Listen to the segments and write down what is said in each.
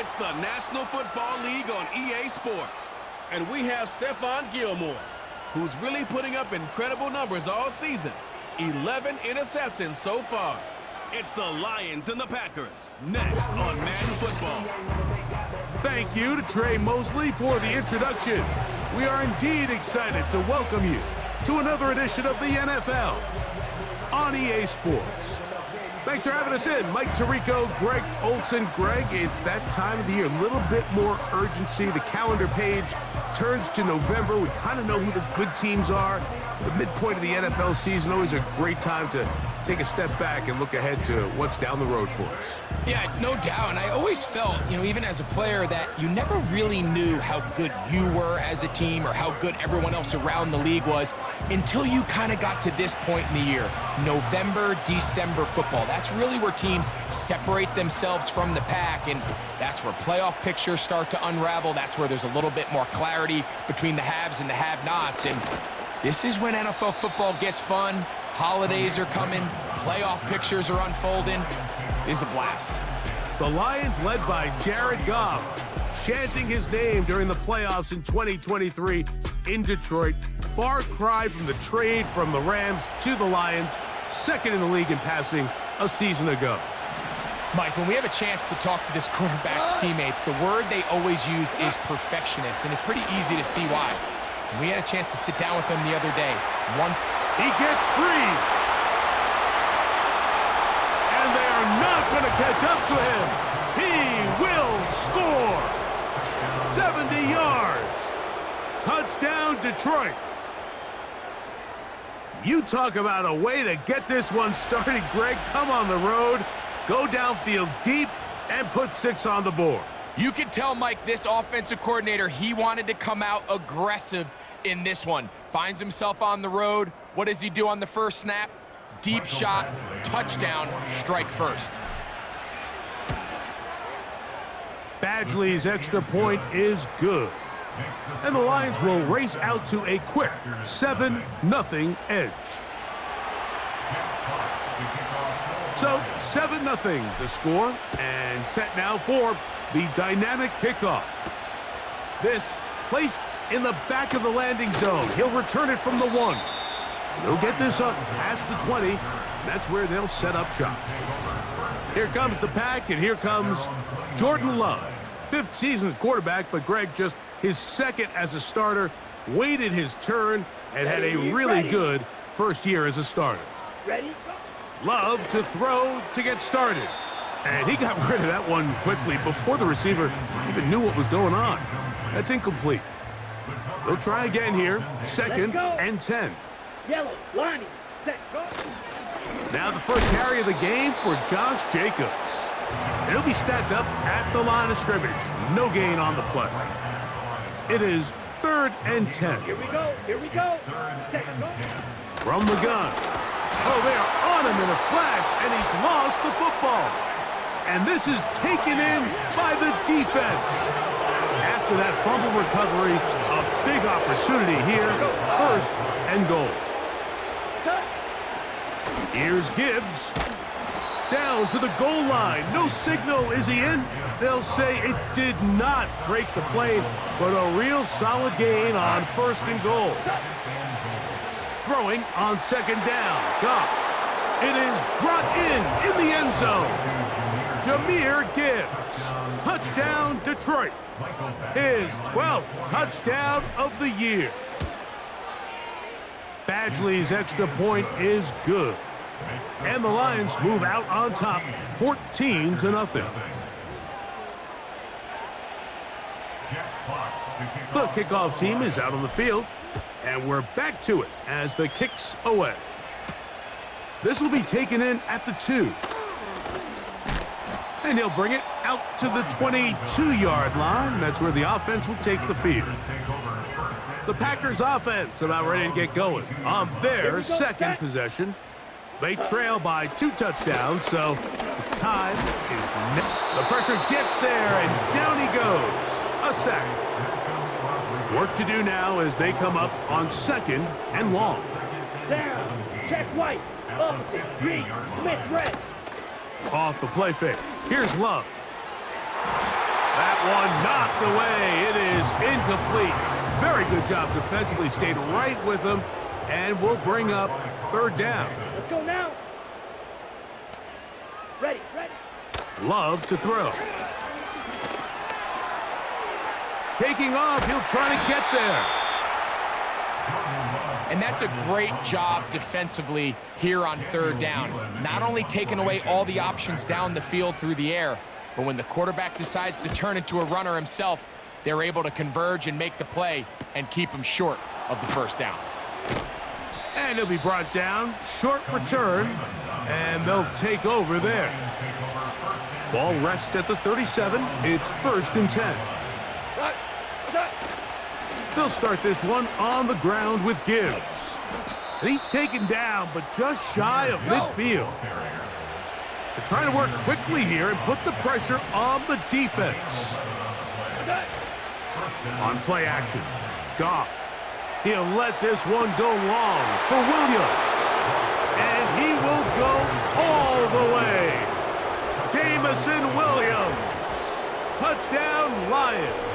It's the National Football League on EA Sports. And we have Stephon Gilmore, who's really putting up incredible numbers all season. 11 interceptions so far. It's the Lions and the Packers, next on Madden Football. Thank you to Trey Mosley for the introduction. We are indeed excited to welcome you to another edition of the NFL on EA Sports. Thanks for having us in. Mike Tirico, Greg Olson. Greg, it's that time of the year. A little bit more urgency. The calendar page turns to November. We kind of know who the good teams are. The midpoint of the NFL season, always a great time to take a step back and look ahead to what's down the road for us. Yeah, no doubt. And I always felt, even as a player, that you never really knew how good you were as a team or how good everyone else around the league was until you kind of got to this point in the year. November, December football. That's really where teams separate themselves from the pack, and that's where playoff pictures start to unravel. That's where there's a little bit more clarity between the haves and the have-nots. And this is when NFL football gets fun. Holidays are coming. Playoff pictures are unfolding. It's a blast. The Lions, led by Jared Goff, chanting his name during the playoffs in 2023 in Detroit. Far cry from the trade from the Rams to the Lions, second in the league in passing a season ago. Mike, when we have a chance to talk to this quarterback's teammates, the word they always use is perfectionist, and it's pretty easy to see why. We had a chance to sit down with him the other day. He gets free. And they are not going to catch up to him. He will score. 70 yards. Touchdown, Detroit. You talk about a way to get this one started, Greg. Come on the road, go downfield deep, and put 6 on the board. You can tell, Mike, this offensive coordinator, he wanted to come out aggressive in this one. Finds himself on the road. What does he do on the first snap? Deep shot, touchdown, strike first. Badgley's extra point is good. And the Lions will race out to a quick 7-0 edge. So 7-0 the score, and set now for the dynamic kickoff. This placed in the back of the landing zone. He'll return it from the 1. He'll get this up past the 20, and that's where they'll set up shop. Here comes the pack, and here comes Jordan Love. 5th season as quarterback, but Greg, just his 2nd as a starter, waited his turn, and had a really good first year as a starter. Love to throw to get started. And he got rid of that one quickly before the receiver even knew what was going on. That's incomplete. They'll try again here. 2nd and 10. Yellow, Lonnie, set, go. Now the first carry of the game for Josh Jacobs. He'll be stacked up at the line of scrimmage. No gain on the play. It is 3rd and 10. Here we go, set, go. From the gun. Oh, they are on him in a flash, and he's lost the football. And this is taken in by the defense. After that fumble recovery, a big opportunity here. 1st and goal. Here's Gibbs. Down to the goal line. No signal. Is he in? They'll say it did not break the plane, but a real solid gain on 1st and goal. Throwing on 2nd down. Goff. It is brought in the end zone. Jahmyr Gibbs. Touchdown, Detroit. His 12th touchdown of the year. Badgley's extra point is good. And the Lions move out on top, 14-0. The kickoff team is out on the field, and we're back to it as the kick's away. This will be taken in at the 2. And he'll bring it out to the 22-yard line. That's where the offense will take the field. The Packers offense about ready to get going on their 2nd possession. They trail by 2 touchdowns, so the time is the pressure gets there, and down he goes. A sack. Work to do now as they come up on 2nd and long. Down, check white, opposite, 3, Smith red. Off the play fake. Here's Love. That one knocked away. It is incomplete. Very good job defensively. Stayed right with him, and will bring up third down. Let's go now. Ready. Love to throw. Taking off, he'll try to get there. And that's a great job defensively here on third down. Not only taking away all the options down the field through the air, but when the quarterback decides to turn into a runner himself, they're able to converge and make the play and keep him short of the first down. And he'll be brought down. Short return, and they'll take over there. Ball rests at the 37. It's 1st and 10. They'll start this one on the ground with Gibbs. And he's taken down, but just shy of midfield. They're trying to work quickly here and put the pressure on the defense. On play action, Goff. He'll let this one go long for Williams. And he will go all the way. Jamison Williams. Touchdown, Lions.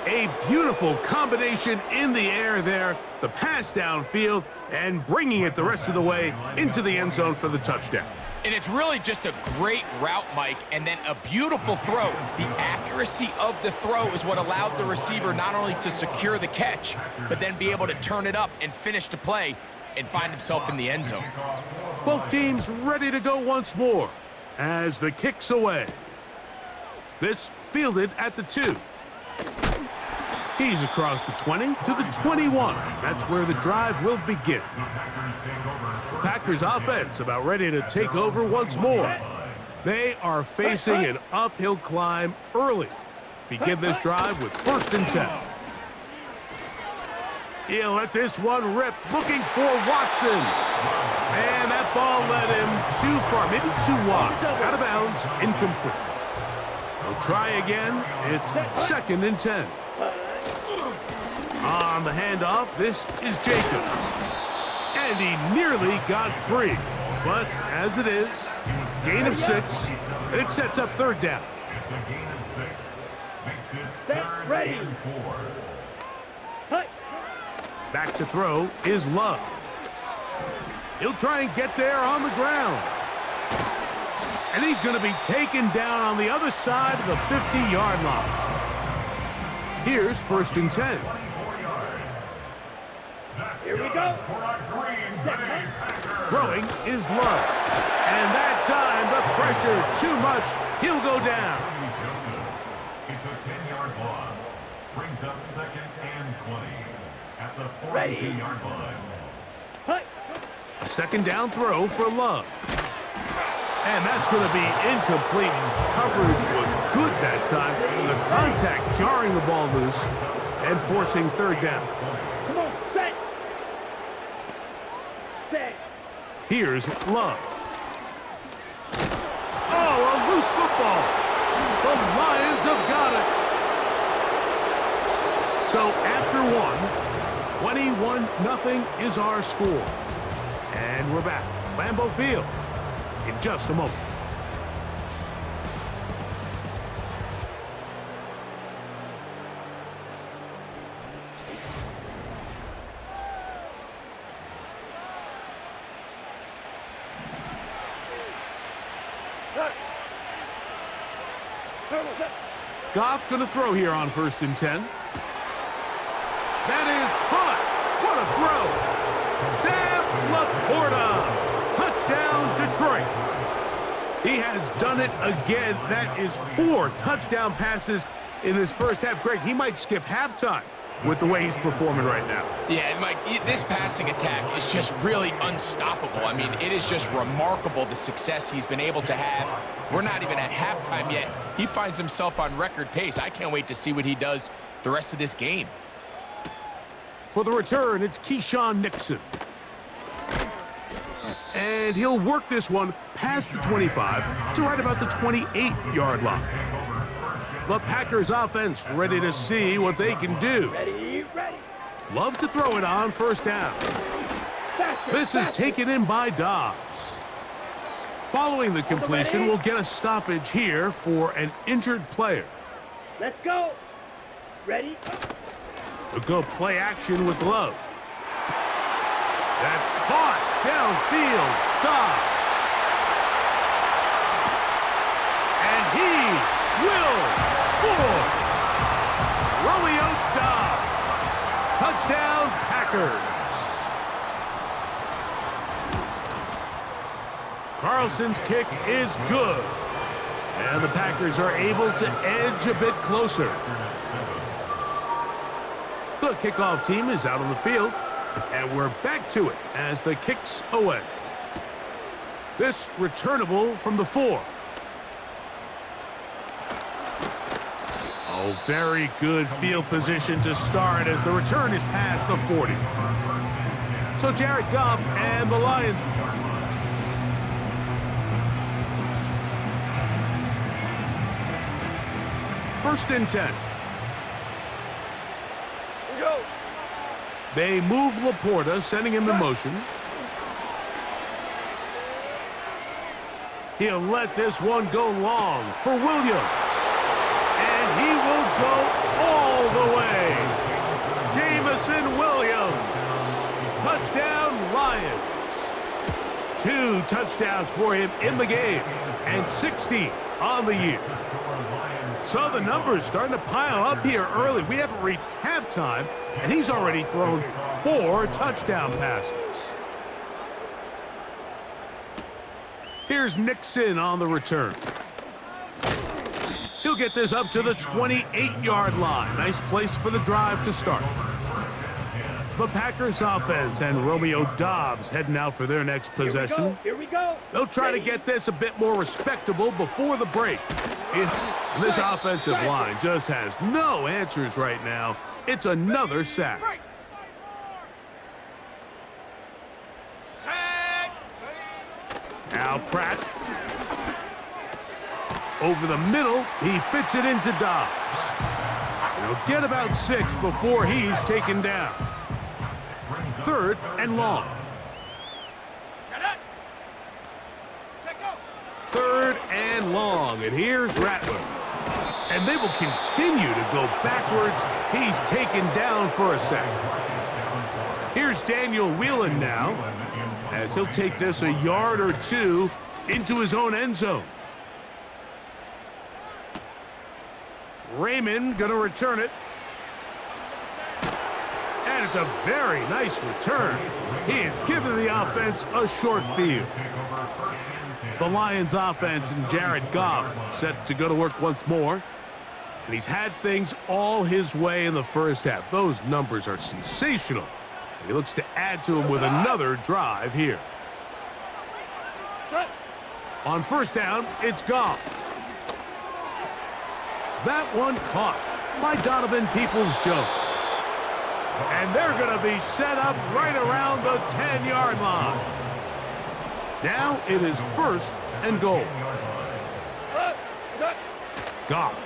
A beautiful combination in the air there. The pass downfield and bringing it the rest of the way into the end zone for the touchdown. And it's really just a great route, Mike, and then a beautiful throw. The accuracy of the throw is what allowed the receiver not only to secure the catch, but then be able to turn it up and finish the play and find himself in the end zone. Both teams ready to go once more as the kick's away. This fielded at the 2. He's across the 20 to the 21. That's where the drive will begin. The Packers offense about ready to take over once more. They are facing an uphill climb early. Begin this drive with 1st and 10. He'll let this one rip, looking for Watson. And that ball led him too far, maybe too wide. Out of bounds, incomplete. They'll try again. It's 2nd and 10. On the handoff, this is Jacobs. And he nearly got free. But as it is, gain of 6, and it sets up third down. It's a gain of 6. Makes it 3rd and 4. Back to throw is Love. He'll try and get there on the ground. And he's going to be taken down on the other side of the 50-yard line. Here's 1st and 10. Here we go. Throwing is Love. And that time, the pressure too much. He'll go down. It's a 10-yard loss. Brings up 2nd and 20 at the 42-yard line. A 2nd down throw for Love. And that's going to be incomplete. Coverage was good that time. The contact jarring the ball loose and forcing third down. Come on, set. Here's Love. Oh, a loose football. The Lions have got it. So after 21-0 is our score. And we're back. Lambeau Field in just a moment. Goff going to throw here on 1st and 10. That is caught. What a throw. Sam Laporta. Touchdown, Detroit. He has done it again. That is 4 touchdown passes in this first half. Greg, he might skip halftime with the way he's performing right now. Yeah, Mike, this passing attack is just really unstoppable. I mean, it is just remarkable the success he's been able to have. We're not even at halftime yet. He finds himself on record pace. I can't wait to see what he does the rest of this game. For the return, it's Keyshawn Nixon. And he'll work this one past the 25 to right about the 28-yard line. The Packers offense ready to see what they can do. Ready. Love to throw it on 1st down. This is taken in by Dobbs. Following the completion, we'll get a stoppage here for an injured player. Let's go. Ready? We'll go play action with Love. That's caught downfield. Dobbs. And he will score. Romeo Dobbs. Touchdown, Packers. Carlson's kick is good. And the Packers are able to edge a bit closer. The kickoff team is out on the field, and we're back to it as the kick's away. This returnable from the 4. Oh, very good field position to start as the return is past the 40. So Jared Goff and the Lions. First and 10. Go. They move Laporta, sending him in motion. He'll let this one go long for Williams. And he will go all the way. Jamison Williams. Touchdown, Lions. 2 touchdowns for him in the game. And 60 on the year. So the numbers starting to pile up here early. We haven't reached halftime, and he's already thrown 4 touchdown passes. Here's Nixon on the return. He'll get this up to the 28-yard line. Nice place for the drive to start. The Packers offense and Romeo Dobbs heading out for their next possession. Here we go. They'll try to get this a bit more respectable before the break. And this offensive line just has no answers right now. It's another sack. Now Pratt. Over the middle, he fits it into Dobbs. And he'll get about 6 before he's taken down. 3rd and long. 3rd and long, and here's Rattler. And they will continue to go backwards. He's taken down for a sack. Here's Daniel Whelan now, as he'll take this a yard or 2 into his own end zone. Raymond gonna return it. And it's a very nice return. He has given the offense a short field. The Lions offense and Jared Goff set to go to work once more. And he's had things all his way in the first half. Those numbers are sensational. And he looks to add to them with another drive here. On first down, it's Goff. That one caught by Donovan Peoples-Jones. And they're going to be set up right around the 10-yard line. Now it is 1st and goal. Goff.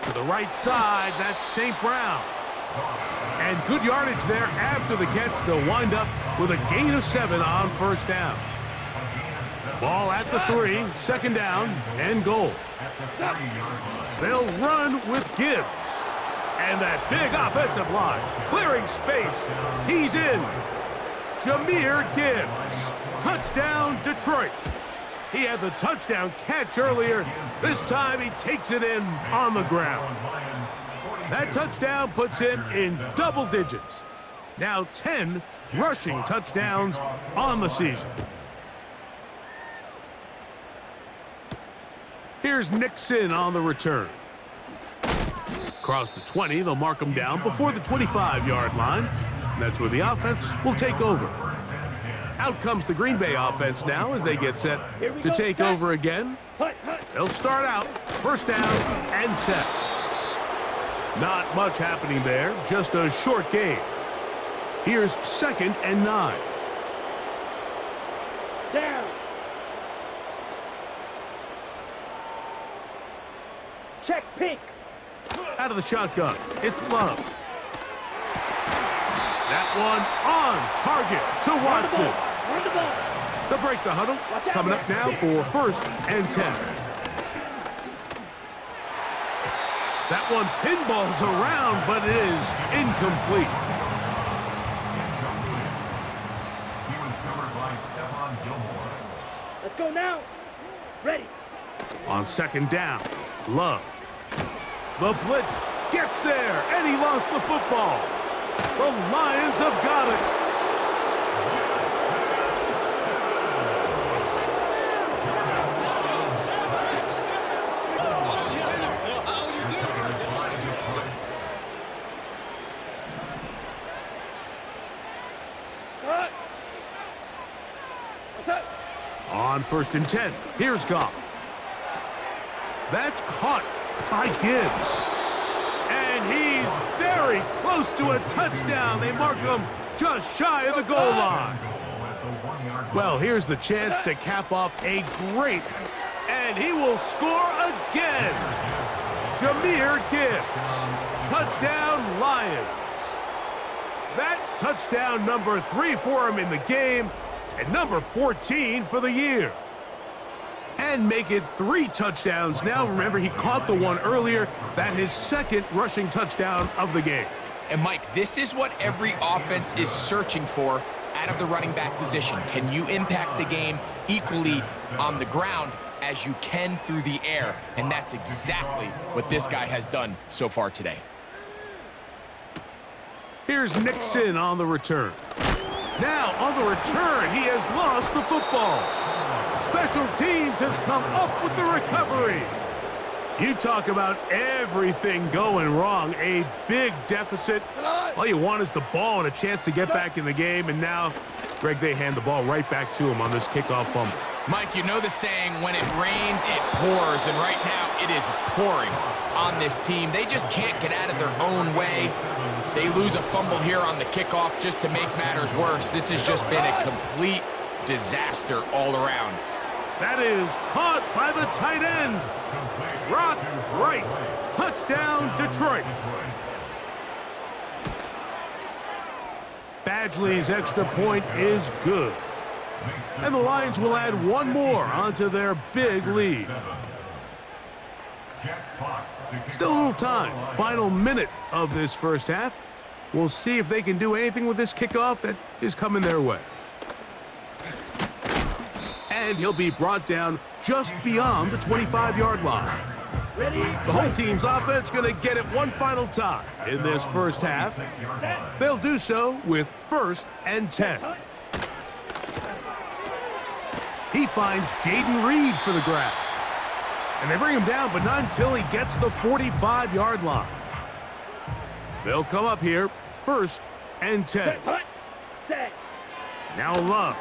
To the right side, that's St. Brown. And good yardage there after the catch. They'll wind up with a gain of 7 on first down. Ball at the 3, 2nd down, and goal. They'll run with Gibbs. And that big offensive line, clearing space. He's in. Jahmyr Gibbs. Touchdown, Detroit. He had the touchdown catch earlier. This time he takes it in on the ground. That touchdown puts him in double digits. Now 10 rushing touchdowns on the season. Here's Nixon on the return. Across the 20, they'll mark him down before the 25-yard line. And that's where the offense will take over. Out comes the Green Bay offense now as they get set to take over again. They'll start out, 1st down and 10. Not much happening there, just a short game. Here's 2nd and 9. Down. Check pink. Out of the shotgun, it's Love. That one on target to Watson. Run the ball. They'll break the huddle. Coming up now for 1st and 10. That one pinballs around, but it is incomplete. He was covered by Stephon Gilmore. Let's go now. Ready. On 2nd down, Love. The blitz gets there, and he lost the football. The Lions have got it. On 1st and 10, here's Goff. That's caught by Gibbs. And he's very close to a touchdown. They mark him just shy of the goal line. Well, here's the chance to cap off a great, and he will score again. Jahmyr Gibbs. Touchdown, Lions. That touchdown number 3 for him in the game, and number 14 for the year. And make it 3 touchdowns now. Remember, he caught the one earlier. That his 2nd rushing touchdown of the game. And Mike, this is what every offense is searching for out of the running back position. Can you impact the game equally on the ground as you can through the air? And that's exactly what this guy has done so far today. Here's Nixon on the return. Now, on the return, he has lost the football. Special teams has come up with the recovery. You talk about everything going wrong. A big deficit. All you want is the ball and a chance to get back in the game. And now, Greg, they hand the ball right back to him on this kickoff fumble. Mike, you know the saying, when it rains, it pours. And right now, it is pouring on this team. They just can't get out of their own way. They lose a fumble here on the kickoff just to make matters worse. This has just been a complete disaster all around. That is caught by the tight end. Rock right. Touchdown, Detroit. Badgley's extra point is good. And the Lions will add one more onto their big lead. Still a little time. Final minute of this first half. We'll see if they can do anything with this kickoff that is coming their way. And he'll be brought down just beyond the 25-yard line. The home team's offense going to get it one final time in this first half. They'll do so with 1st and 10. He finds Jaden Reed for the grab. And they bring him down, but not until he gets the 45-yard line. They'll come up here, 1st and 10. Now Love.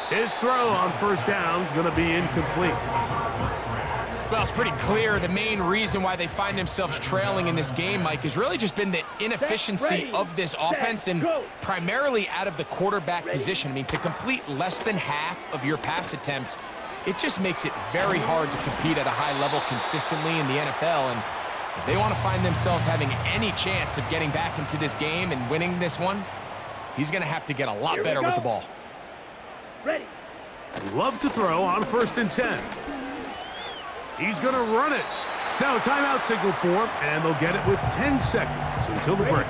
His throw on 1st down is going to be incomplete. Well, it's pretty clear the main reason why they find themselves trailing in this game, Mike, has really just been the inefficiency of this offense and primarily out of the quarterback position. I mean, to complete less than half of your pass attempts, it just makes it very hard to compete at a high level consistently in the NFL. And if they want to find themselves having any chance of getting back into this game and winning this one, he's going to have to get a lot better with the ball. Ready. Love to throw on 1st and 10. He's going to run it. Now a timeout signal for him, and they'll get it with 10 seconds until the break.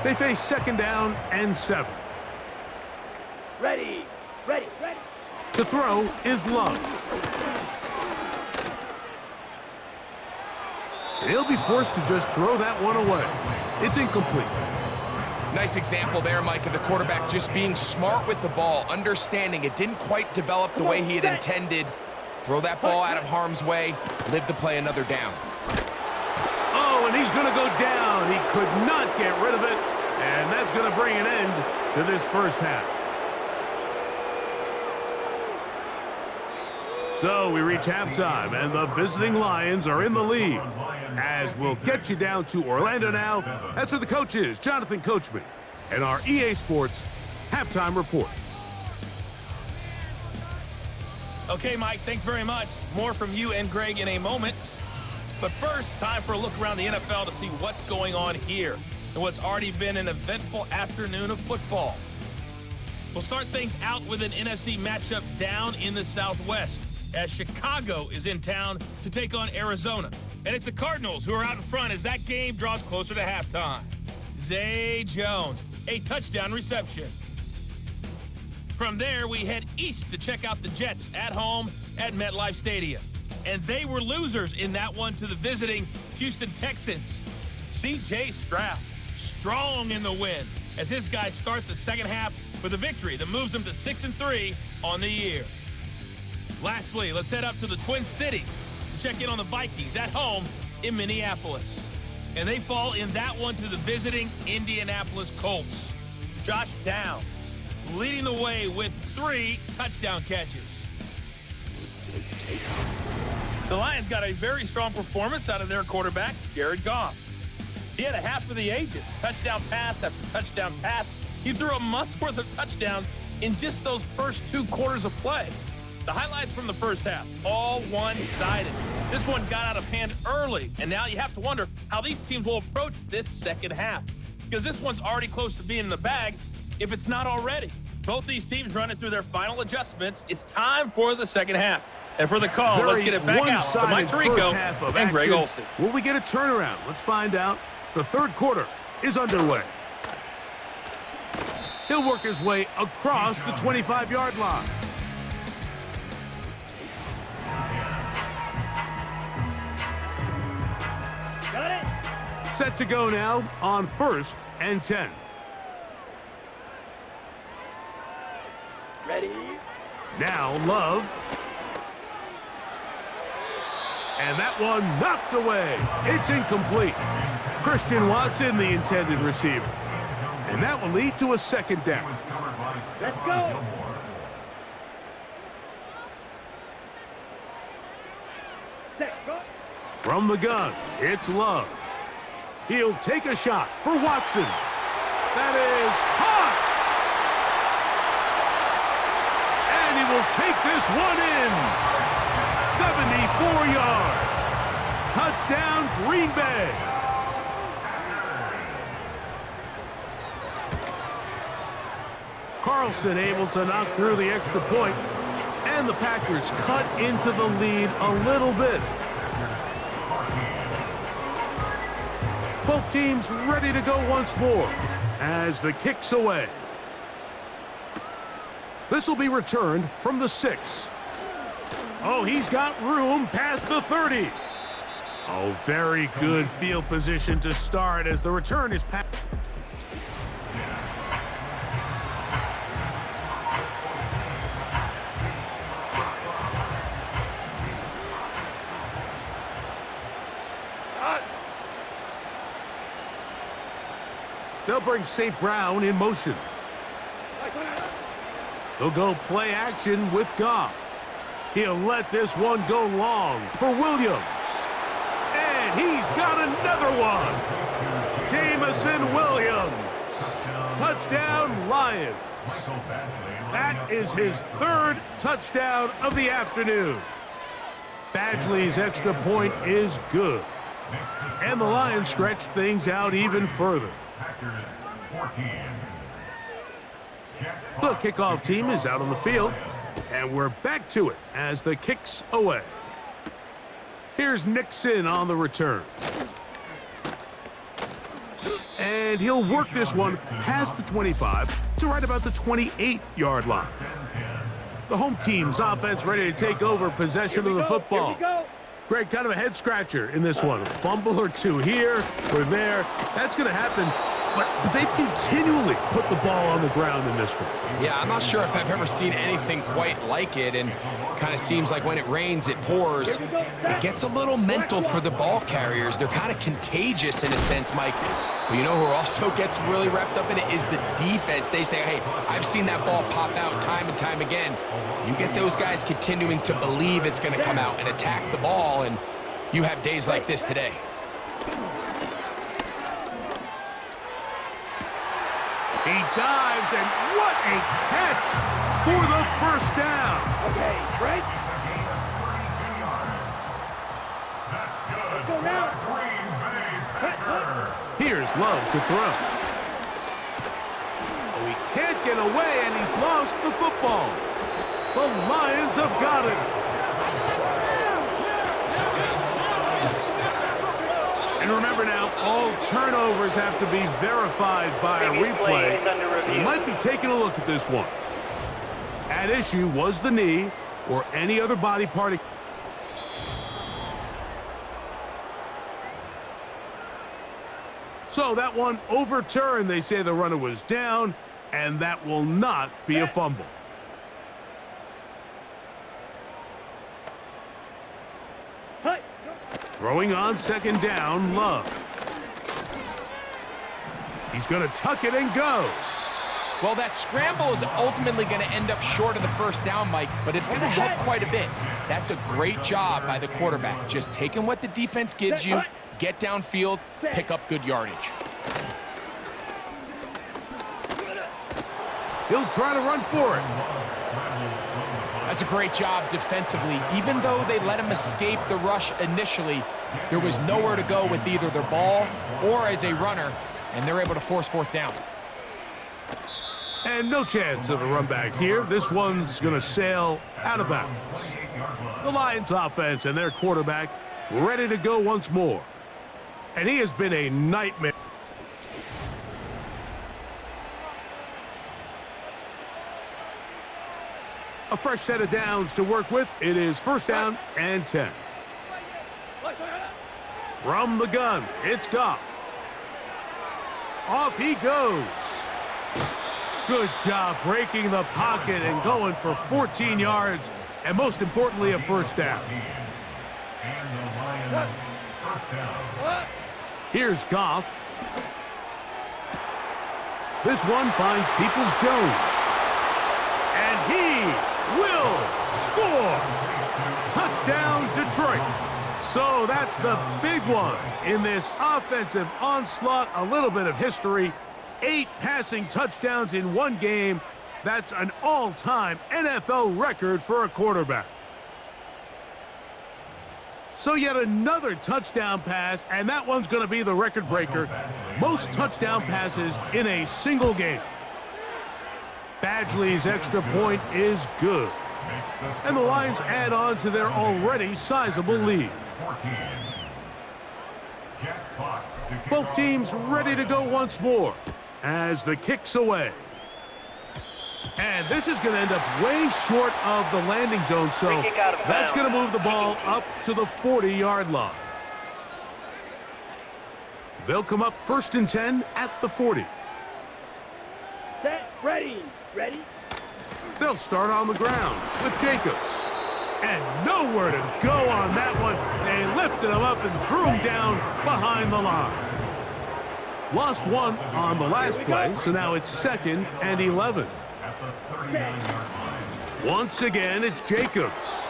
They face 2nd down and 7. Ready. Ready. Ready. To throw is Love. He'll be forced to just throw that one away. It's incomplete. Nice example there, Mike, of the quarterback just being smart with the ball, understanding it didn't quite develop the way he had intended. Throw that ball out of harm's way, live to play another down. Oh, and he's going to go down. He could not get rid of it, and that's going to bring an end to this first half. So we reach halftime, and the visiting Lions are in the lead. As we'll get you down to Orlando now, that's where the coach is, Jonathan Coachman, and our EA Sports Halftime Report. Okay, Mike, thanks very much. More from you and Greg in a moment. But first, time for a look around the NFL to see what's going on here and what's already been an eventful afternoon of football. We'll start things out with an NFC matchup down in the Southwest, as Chicago is in town to take on Arizona. And it's the Cardinals who are out in front as that game draws closer to halftime. Zay Jones, a touchdown reception. From there, we head east to check out the Jets at home at MetLife Stadium. And they were losers in that one to the visiting Houston Texans. C.J. Stroud, strong in the win, as his guys start the second half with a victory that moves them to 6-3 on the year. Lastly, let's head up to the Twin Cities to check in on the Vikings at home in Minneapolis. And they fall in that one to the visiting Indianapolis Colts. Josh Downs leading the way with 3 touchdown catches. The Lions got a very strong performance out of their quarterback, Jared Goff. He had a half for the ages, touchdown pass after touchdown pass. He threw a month's worth of touchdowns in just those first 2 quarters of play. The highlights from the first half, all one-sided. This one got out of hand early, and now you have to wonder how these teams will approach this second half, because this one's already close to being in the bag, if it's not already. Both these teams running through their final adjustments. It's time for the second half. And for the call, let's get it back out to Mike Tirico and Greg Olsen. Will we get a turnaround? Let's find out. The third quarter is underway. He'll work his way across the 25-yard line. Got it. Set to go now on 1st and 10. Ready. Now Love. And that one knocked away. It's incomplete. Christian Watson, the intended receiver. And that will lead to a second down. Let's go. Set, go. From the gun, it's Love. He'll take a shot for Watson. That is hot. And he will take this one in. 74 yards. Touchdown, Green Bay. Carlson able to knock through the extra point, and the Packers cut into the lead a little bit. Both teams ready to go once more as the kick's away. This will be returned from the 6. Oh, he's got room past the 30. Oh, very good field position to start as the return is passed. They'll bring St. Brown in motion. They'll go play action with Goff. He'll let this one go long for Williams. And he's got another one. Jamison Williams. Touchdown, Lions. That is his 3rd touchdown of the afternoon. Badgley's extra point is good. And the Lions stretch things out even further. The kickoff team is out on the field, and we're back to it as the kick's away. Here's Nixon on the return. And he'll work this one past the 25 to right about the 28-yard line. The home team's offense ready to take over possession of the football. Greg, kind of a head-scratcher in this one. A fumble or two here or there. That's going to happen. But they've continually put the ball on the ground in this one. Yeah, I'm not sure if I've ever seen anything quite like it, and kind of seems like when it rains, it pours. It gets a little mental for the ball carriers. They're kind of contagious in a sense, Mike. But you know who also gets really wrapped up in it is the defense. They say, hey, I've seen that ball pop out time and time again. You get those guys continuing to believe it's going to come out and attack the ball, and you have days like this today. He dives, and what a catch for the first down. Okay, right? Let's go now. Here's Love to throw. Oh, he can't taken away, and he's lost the football. The Lions have got it. And remember now, all turnovers have to be verified by a replay. So you might be taking a look at this one. At issue was the knee or any other body part. So that one overturned. They say the runner was down, and that will not be a fumble. Throwing on second down, Love. He's going to tuck it and go. Well, that scramble is ultimately going to end up short of the first down, Mike, but it's going to help quite a bit. That's a great job by the quarterback, just taking what the defense gives you, get downfield, pick up good yardage. He'll try to run for it. That's a great job defensively. Even though they let him escape the rush initially, there was nowhere to go with either their ball or as a runner, and they're able to force fourth down. And no chance of a run back here. This one's going to sail out of bounds. The Lions offense and their quarterback ready to go once more. And he has been a nightmare. A fresh set of downs to work with. It is first down and 10. From the gun, it's Goff. Off he goes. Good job breaking the pocket and going for 14 yards, and most importantly, a first down. And the Lions first down. Here's Goff. This one finds Peoples-Jones. And he will score. Touchdown, Detroit. So that's the big one in this offensive onslaught. A little bit of history. 8 passing touchdowns in one game. That's an all-time NFL record for a quarterback. So yet another touchdown pass, and that one's going to be the record breaker. Most touchdown passes in a single game. Badgley's extra point is good. And the Lions add on to their already sizable lead. Both teams ready to go once more as the kick's away. And this is going to end up way short of the landing zone, so that's going to move the ball up to the 40-yard line. They'll come up first and 10 at the 40. Set, ready, ready. They'll start on the ground with Jacobs. And nowhere to go on that one. They lifted him up and threw him down behind the line. Lost one on the last play, so now it's second and 11. Once again, it's Jacobs.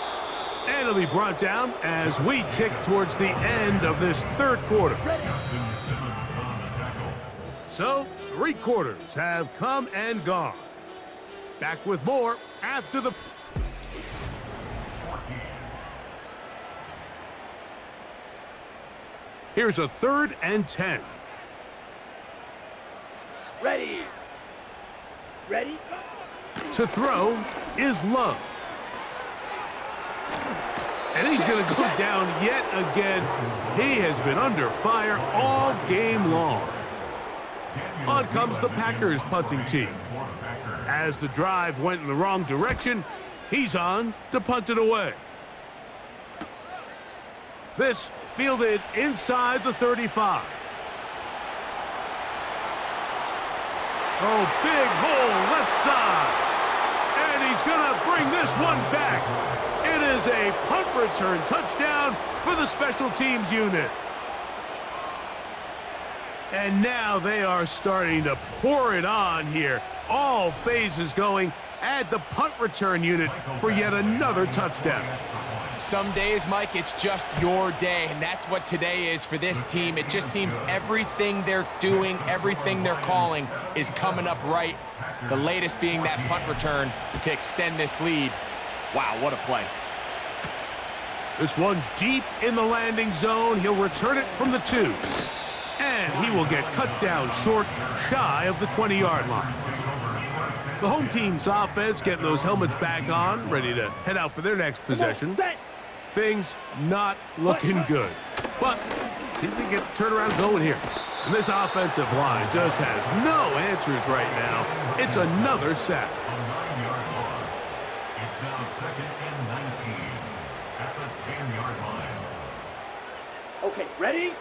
And it'll be brought down as we tick towards the end of this third quarter. So, 3 quarters have come and gone. Back with more after the... Here's a 3rd and 10. Ready. Ready. To throw is Love. And he's going to go down yet again. He has been under fire all game long. On comes the Packers punting team. As the drive went in the wrong direction, he's on to punt it away. This fielded inside the 35. Oh, big hole left side. And he's going to bring this one back. It is a punt return touchdown for the special teams unit. And now they are starting to pour it on here. All phases going. Add the punt return unit for yet another touchdown. Some days, Mike, it's just your day, and that's what today is for this team. It just seems everything they're doing, everything they're calling is coming up right. The latest being that punt return to extend this lead. Wow, what a play. This one deep in the landing zone. He'll return it from the 2. And he will get cut down short, shy of the 20-yard line. The home team's offense getting those helmets back on, ready to head out for their next possession. Things not looking good. But see if they get the turnaround going here. And this offensive line just has no answers right now. It's another sack. A 9-yard loss. It's now 2nd and 19 at the 10-yard line. Okay, ready?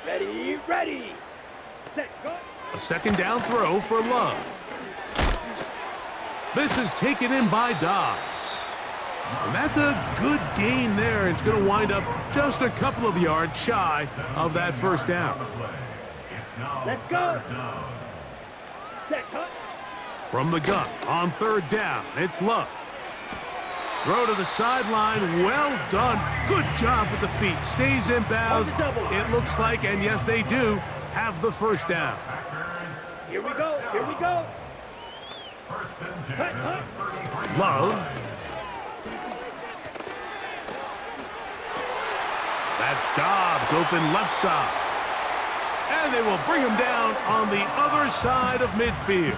Ready, ready. Set, go. A second down throw for Love. This is taken in by Dobbs. And that's a good gain there. It's going to wind up just a couple of yards shy of that first down. Let's go. Set, cut. From the gun on third down, it's Love. Throw to the sideline, well done. Good job with the feet. Stays in bounds. It looks like, and yes they do, have the first down. Here we go, here we go. Love. That's Dobbs open left side. And they will bring him down on the other side of midfield.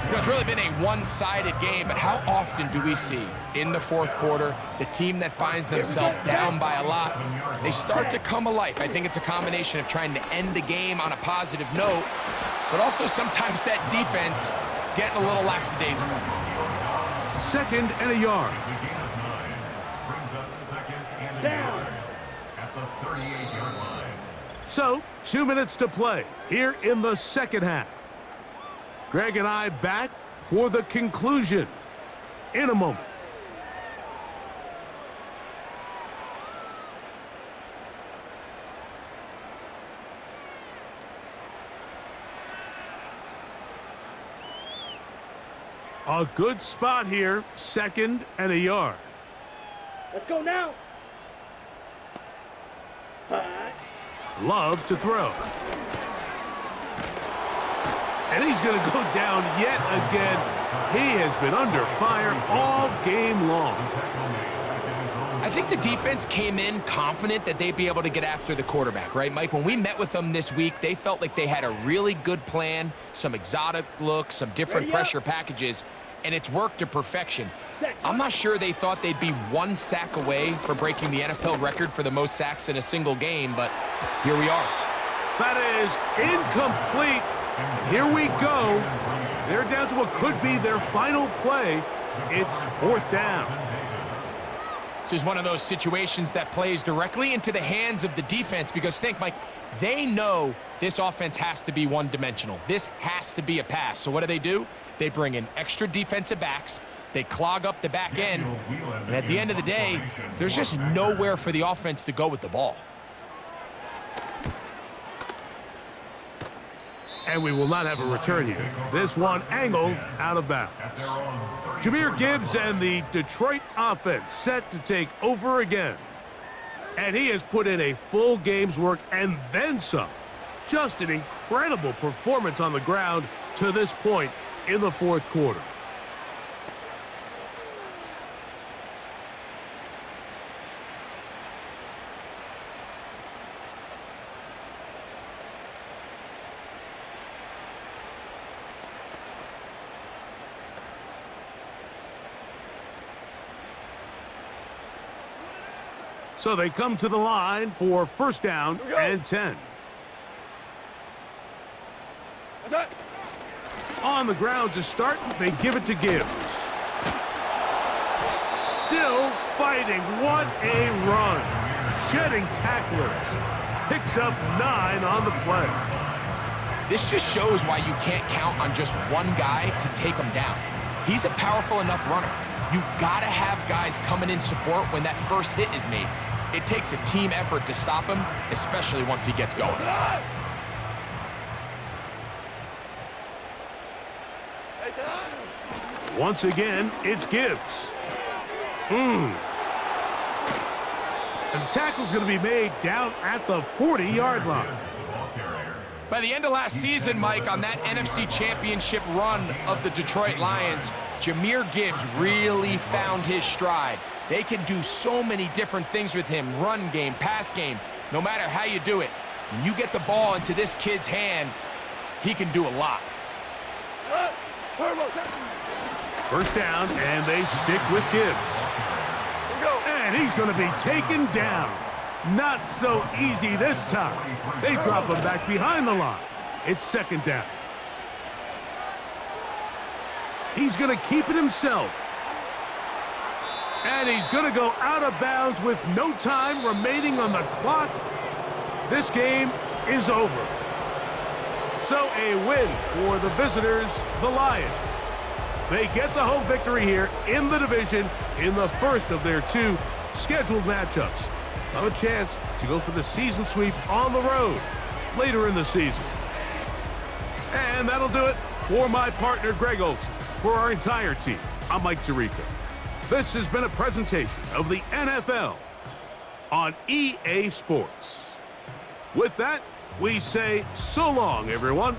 You know, it's really been a one-sided game, but how often do we see in the fourth quarter the team that finds themselves down by a lot, they start to come alive? I think it's a combination of trying to end the game on a positive note, but also sometimes that defense getting a little lackadaisical. 2nd and a yard. Down. At the 38-yard line. So, 2 minutes to play here in the second half. Greg and I back for the conclusion in a moment. A good spot here, 2nd and a yard. Let's go now. Love to throw. And he's going to go down yet again. He has been under fire all game long. I think the defense came in confident that they'd be able to get after the quarterback, right, Mike? When we met with them this week, they felt like they had a really good plan, some exotic looks, some different pressure packages, and it's worked to perfection. I'm not sure they thought they'd be one sack away from breaking the NFL record for the most sacks in a single game, but here we are. That is incomplete. Here we go. They're down to what could be their final play. It's 4th down. This is one of those situations that plays directly into the hands of the defense because think, Mike, they know this offense has to be one-dimensional. This has to be a pass. So what do? They bring in extra defensive backs. They clog up the back end. And at the end of the day, there's just nowhere for the offense to go with the ball. And we will not have a return here. This one angled out of bounds. Jahmyr Gibbs and the Detroit offense set to take over again. And he has put in a full game's work and then some. Just an incredible performance on the ground to this point in the fourth quarter. So they come to the line for 1st down and 10. On the ground to start, they give it to Gibbs. Still fighting. What a run. Shedding tacklers. Picks up 9 on the play. This just shows why you can't count on just one guy to take him down. He's a powerful enough runner. You gotta have guys coming in support when that first hit is made. It takes a team effort to stop him, especially once he gets going. Once again, it's Gibbs. And the tackle's going to be made down at the 40-yard line. By the end of last season, Mike, on that NFC Championship run of the Detroit Lions, Jahmyr Gibbs really found his stride. They can do so many different things with him, run game, pass game. No matter how you do it, When you get the ball into this kid's hands, he can do a lot. First down, and they stick with Gibbs. And he's going to be taken down. Not so easy this time. They drop him back behind the line. It's second down. He's going to keep it himself. And he's going to go out of bounds with no time remaining on the clock. This game is over. So a win for the visitors, the Lions. They get the home victory here in the division in the first of their 2 scheduled matchups. A chance to go for the season sweep on the road later in the season. And that'll do it for my partner, Greg Olson. For our entire team, I'm Mike Tirico. This has been a presentation of the NFL on EA Sports. With that, we say so long, everyone.